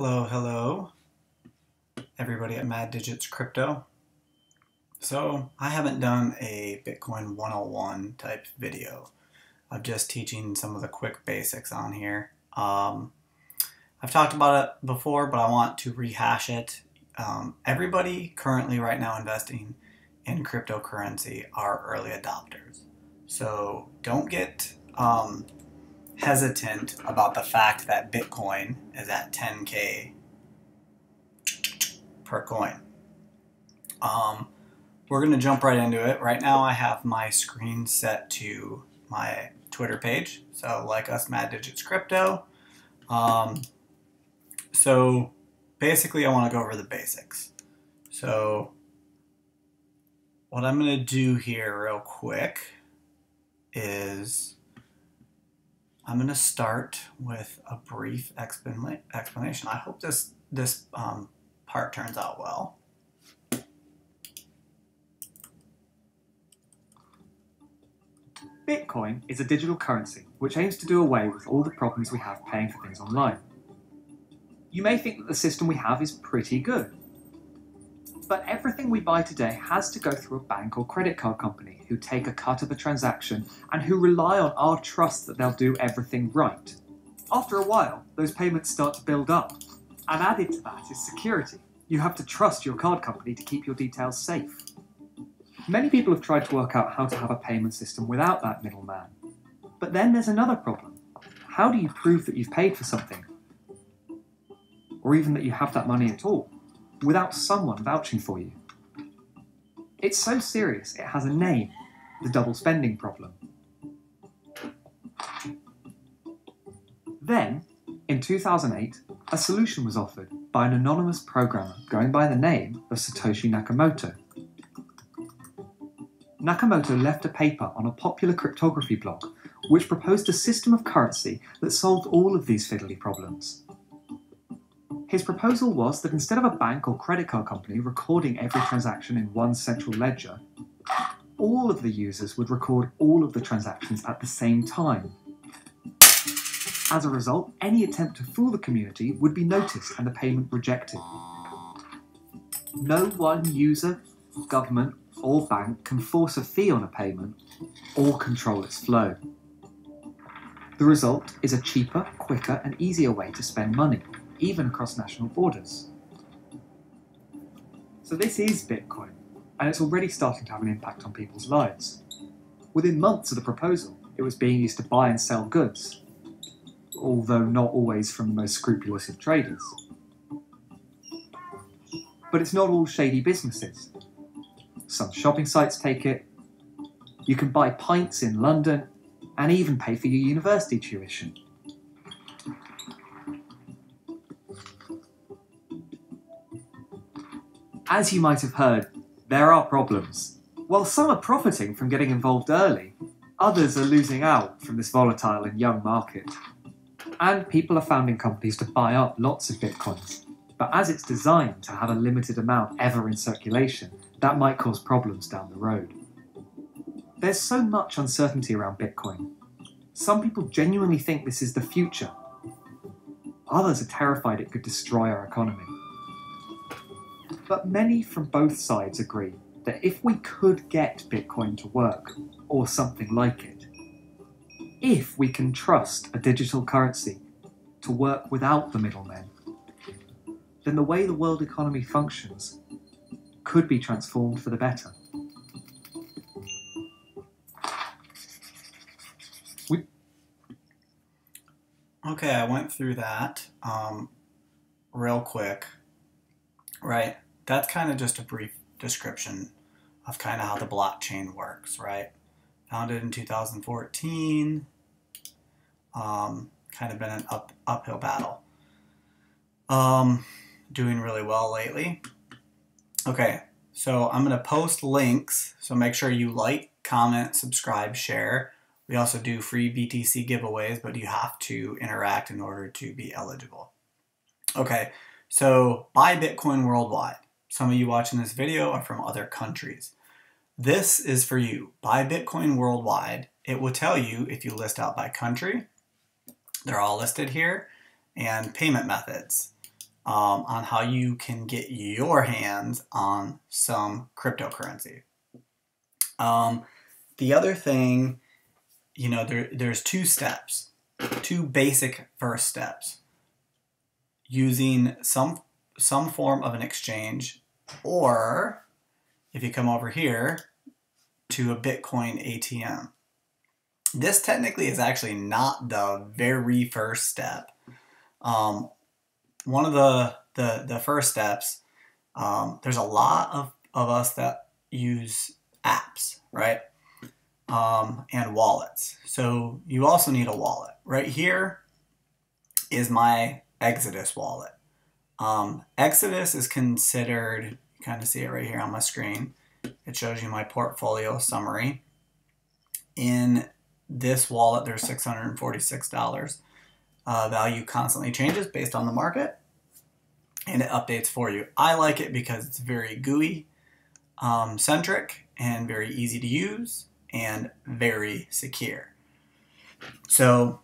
Hello, everybody at MadDigiTsCrypto. So I haven't done a Bitcoin 101 type video. I'm just teaching some of the quick basics on here. I've talked about it before, but I want to rehash it. Everybody currently right now investing in cryptocurrency are early adopters. So don't get hesitant about the fact that Bitcoin is at 10K per coin. We're going to jump right into it. Right now I have my screen set to my Twitter page. So like us, MadDigiTsCrypto. So basically I want to go over the basics. So what I'm going to do here real quick is I'm going to start with a brief explanation. I hope this part turns out well. Bitcoin is a digital currency which aims to do away with all the problems we have paying for things online. You may think that the system we have is pretty good, but everything we buy today has to go through a bank or credit card company who take a cut of the transaction and who rely on our trust that they'll do everything right. After a while, those payments start to build up, and added to that is security. You have to trust your card company to keep your details safe. Many people have tried to work out how to have a payment system without that middleman. But then there's another problem. How do you prove that you've paid for something? Or even that you have that money at all, without someone vouching for you? It's so serious it has a name, the double spending problem. Then, in 2008, a solution was offered by an anonymous programmer going by the name of Satoshi Nakamoto. Nakamoto left a paper on a popular cryptography blog which proposed a system of currency that solved all of these fiddly problems. His proposal was that instead of a bank or credit card company recording every transaction in one central ledger, all of the users would record all of the transactions at the same time. As a result, any attempt to fool the community would be noticed and the payment rejected. No one user, government, or bank can force a fee on a payment or control its flow. The result is a cheaper, quicker, and easier way to spend money, even across national borders. So this is Bitcoin, and it's already starting to have an impact on people's lives. Within months of the proposal, it was being used to buy and sell goods, although not always from the most scrupulous of traders. But it's not all shady businesses. Some shopping sites take it. You can buy pints in London and even pay for your university tuition. As you might have heard, there are problems. While some are profiting from getting involved early, others are losing out from this volatile and young market. And people are founding companies to buy up lots of Bitcoins. But as it's designed to have a limited amount ever in circulation, that might cause problems down the road. There's so much uncertainty around Bitcoin. Some people genuinely think this is the future. Others are terrified it could destroy our economy. But many from both sides agree that if we could get Bitcoin to work, or something like it, if we can trust a digital currency to work without the middlemen, then the way the world economy functions could be transformed for the better. Okay, I went through that real quick, right? That's kind of just a brief description of kind of how the blockchain works, right? Founded in 2014, kind of been an uphill battle. Doing really well lately. Okay, so I'm going to post links, so make sure you like, comment, subscribe, share. We also do free BTC giveaways, but you have to interact in order to be eligible. Okay, so buy Bitcoin worldwide. Some of you watching this video are from other countries. This is for you. Buy Bitcoin worldwide. It will tell you if you list out by country. They're all listed here. And payment methods. on how you can get your hands on some cryptocurrency. The other thing, there's two steps, two basic first steps. Using some form of an exchange, or if you come over here to a Bitcoin ATM. This technically is actually not the very first step. One of the first steps, there's a lot of us that use apps, right? And wallets. So you also need a wallet. Right here is my Exodus wallet. Exodus is considered, you kind of see it right here on my screen. It shows you my portfolio summary. In this wallet, there's $646. Value constantly changes based on the market, and it updates for you. I like it because it's very GUI centric and very easy to use and very secure. So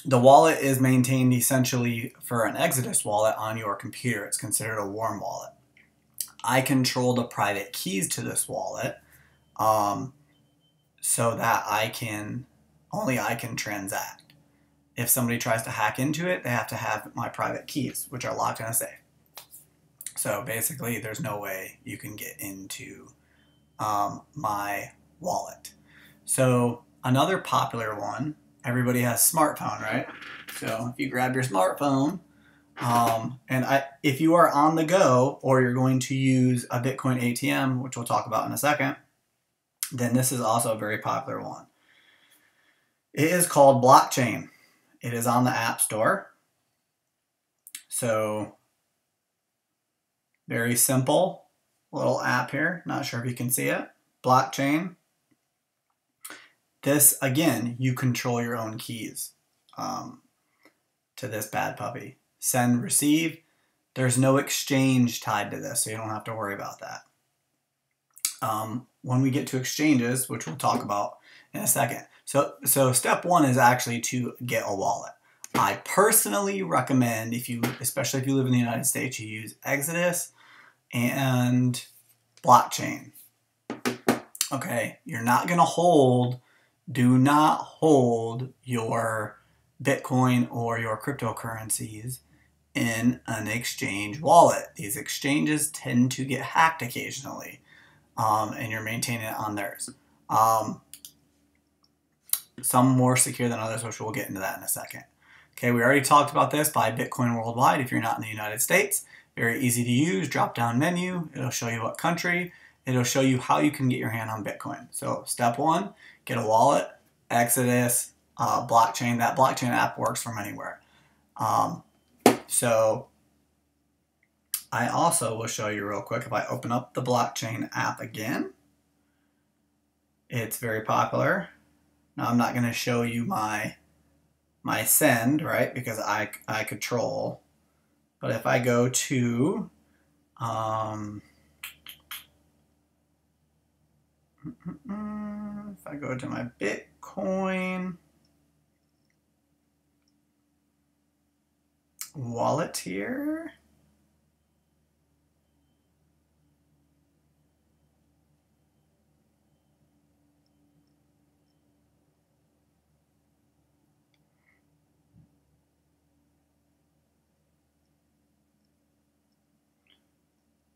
the wallet is maintained essentially for an Exodus wallet on your computer. It's considered a warm wallet. I control the private keys to this wallet so that only I can transact. If somebody tries to hack into it, they have to have my private keys, which are locked in a safe. So basically, there's no way you can get into my wallet. So another popular one, everybody has a smartphone, right? So if you grab your smartphone, if you are on the go or you're going to use a Bitcoin ATM, which we'll talk about in a second, then this is also a very popular one. It is called Blockchain. It is on the App Store. So very simple little app here. Not sure if you can see it. Blockchain. This, again, you control your own keys to this bad puppy. Send, receive. There's no exchange tied to this, so you don't have to worry about that. When we get to exchanges, which we'll talk about in a second. So step one is actually to get a wallet. I personally recommend, especially if you live in the United States, you use Exodus and Blockchain. Okay, you're not going to do not hold your Bitcoin or your cryptocurrencies in an exchange wallet. These exchanges tend to get hacked occasionally, and you're maintaining it on theirs. Some more secure than others, which we'll get into that in a second. Okay, we already talked about this. Buy Bitcoin worldwide if you're not in the United States. Very easy to use, drop-down menu. It'll show you what country. It'll show you how you can get your hand on Bitcoin. So step one, get a wallet, Exodus, Blockchain. That Blockchain app works from anywhere. So I also will show you real quick, if I open up the Blockchain app again, it's very popular. Now I'm not going to show you my send, right, because I control. But if I go to if I go to my Bitcoin wallet here,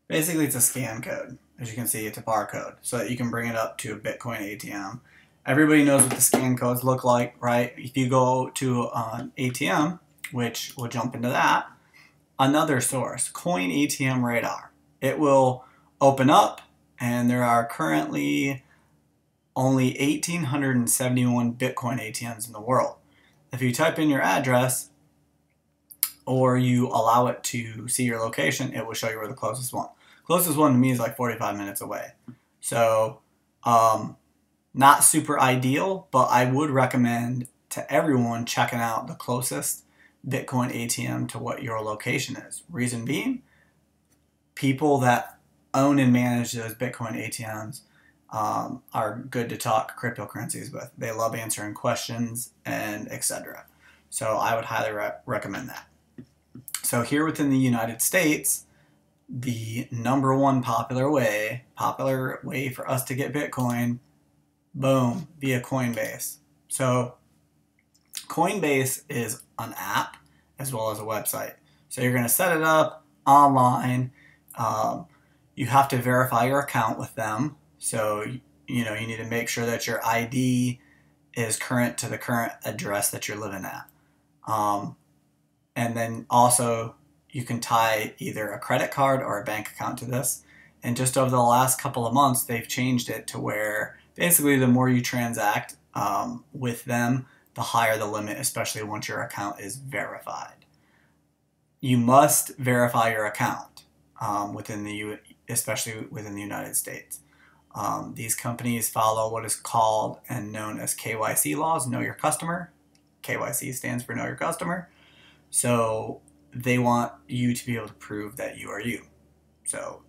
basically it's a scan code. As you can see, it's a barcode, so that you can bring it up to a Bitcoin ATM. Everybody knows what the scan codes look like, right? If you go to an ATM, which we'll jump into that, another source, Coin ATM Radar. It will open up, and there are currently only 1,871 Bitcoin ATMs in the world. If you type in your address, or you allow it to see your location, it will show you where the closest one. Closest one to me is like 45 minutes away. So not super ideal, but I would recommend to everyone checking out the closest Bitcoin ATM to what your location is. Reason being, people that own and manage those Bitcoin ATMs are good to talk cryptocurrencies with. They love answering questions and etc. So I would highly recommend that. So here within the United States, the number one popular way for us to get Bitcoin, boom, via Coinbase. So Coinbase is an app as well as a website. So you're going to set it up online. You have to verify your account with them. So, you need to make sure that your ID is current to the current address that you're living at. And then also you can tie either a credit card or a bank account to this. And just over the last couple of months, they've changed it to where basically the more you transact with them, the higher the limit, especially once your account is verified. You must verify your account especially within the United States. These companies follow what is called and known as KYC laws, Know Your Customer. KYC stands for Know Your Customer. So they want you to be able to prove that you are you. So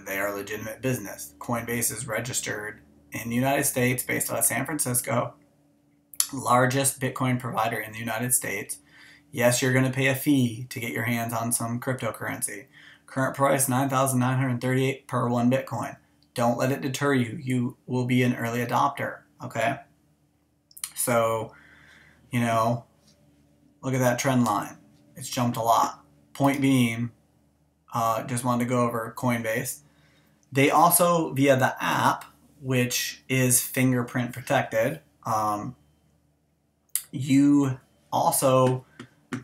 they are a legitimate business. Coinbase is registered in the United States based out of San Francisco. Largest Bitcoin provider in the United States. Yes, you're going to pay a fee to get your hands on some cryptocurrency. Current price $9,938 per one Bitcoin. Don't let it deter you. You will be an early adopter, okay? So, look at that trend line. It's jumped a lot. Point being, just wanted to go over Coinbase. They also, via the app, which is fingerprint protected, you also,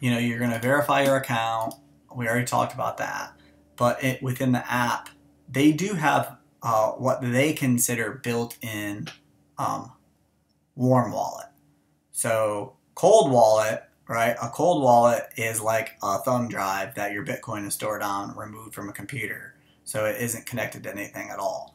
you're going to verify your account. We already talked about that. But within the app, they do have what they consider built-in warm wallet. So cold wallet, right? A cold wallet is like a thumb drive that your Bitcoin is stored on, removed from a computer. So it isn't connected to anything at all.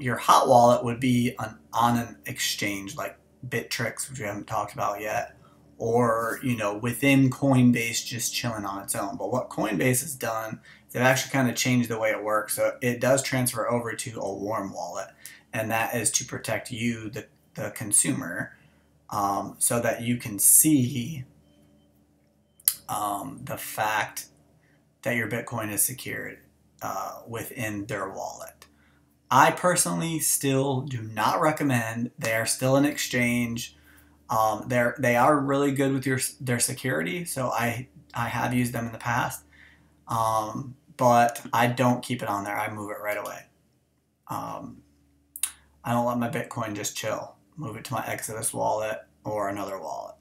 Your hot wallet would be on an exchange like Bittrex, which we haven't talked about yet, or within Coinbase just chilling on its own. But what Coinbase has done, they've actually kind of changed the way it works. So it does transfer over to a warm wallet, and that is to protect you, the consumer, so that you can see the fact that your Bitcoin is secured within their wallet. I personally still do not recommend. They are still an exchange. They are really good with their security, so I have used them in the past, but I don't keep it on there. I move it right away. I don't let my Bitcoin just chill. Move it to my Exodus wallet or another wallet.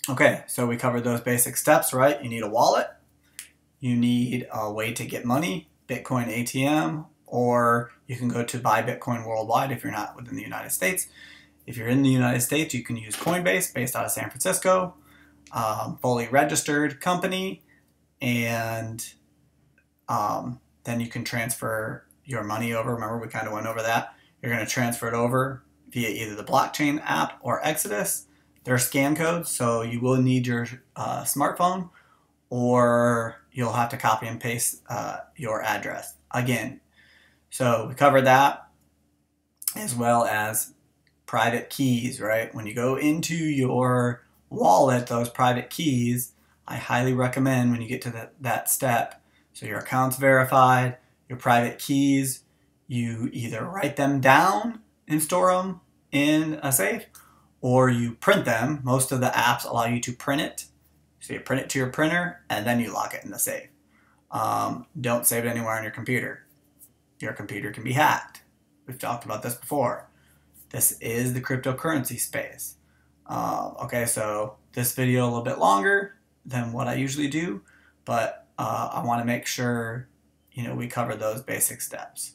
Okay, so we covered those basic steps, right? You need a wallet. You need a way to get money, Bitcoin ATM, or you can go to Buy Bitcoin Worldwide if you're not within the United States. If you're in the United States, you can use Coinbase, based out of San Francisco, fully registered company, and then you can transfer your money over. Remember, we kind of went over that. You're going to transfer it over via either the blockchain app or Exodus. There are scan codes, so you will need your smartphone, or you'll have to copy and paste your address again. So we covered that, as well as private keys, right? When you go into your wallet, those private keys, I highly recommend when you get to that step, so your account's verified, your private keys, you either write them down and store them in a safe, or you print them. Most of the apps allow you to print it. So you print it to your printer, and then you lock it in the safe. Don't save it anywhere on your computer. Your computer can be hacked. We've talked about this before. This is the cryptocurrency space. Okay, so this video a little bit longer than what I usually do, but I want to make sure we cover those basic steps.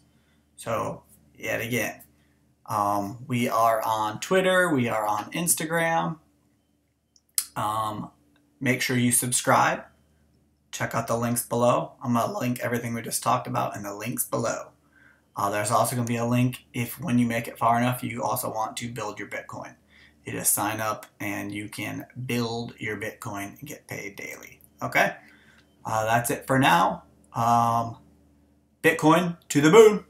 So yet again, we are on Twitter, we are on Instagram. Make sure you subscribe. Check out the links below. I'm going to link everything we just talked about in the links below. There's also going to be a link if, when you make it far enough, you also want to build your Bitcoin. You just sign up and you can build your Bitcoin and get paid daily. Okay? That's it for now. Bitcoin to the moon.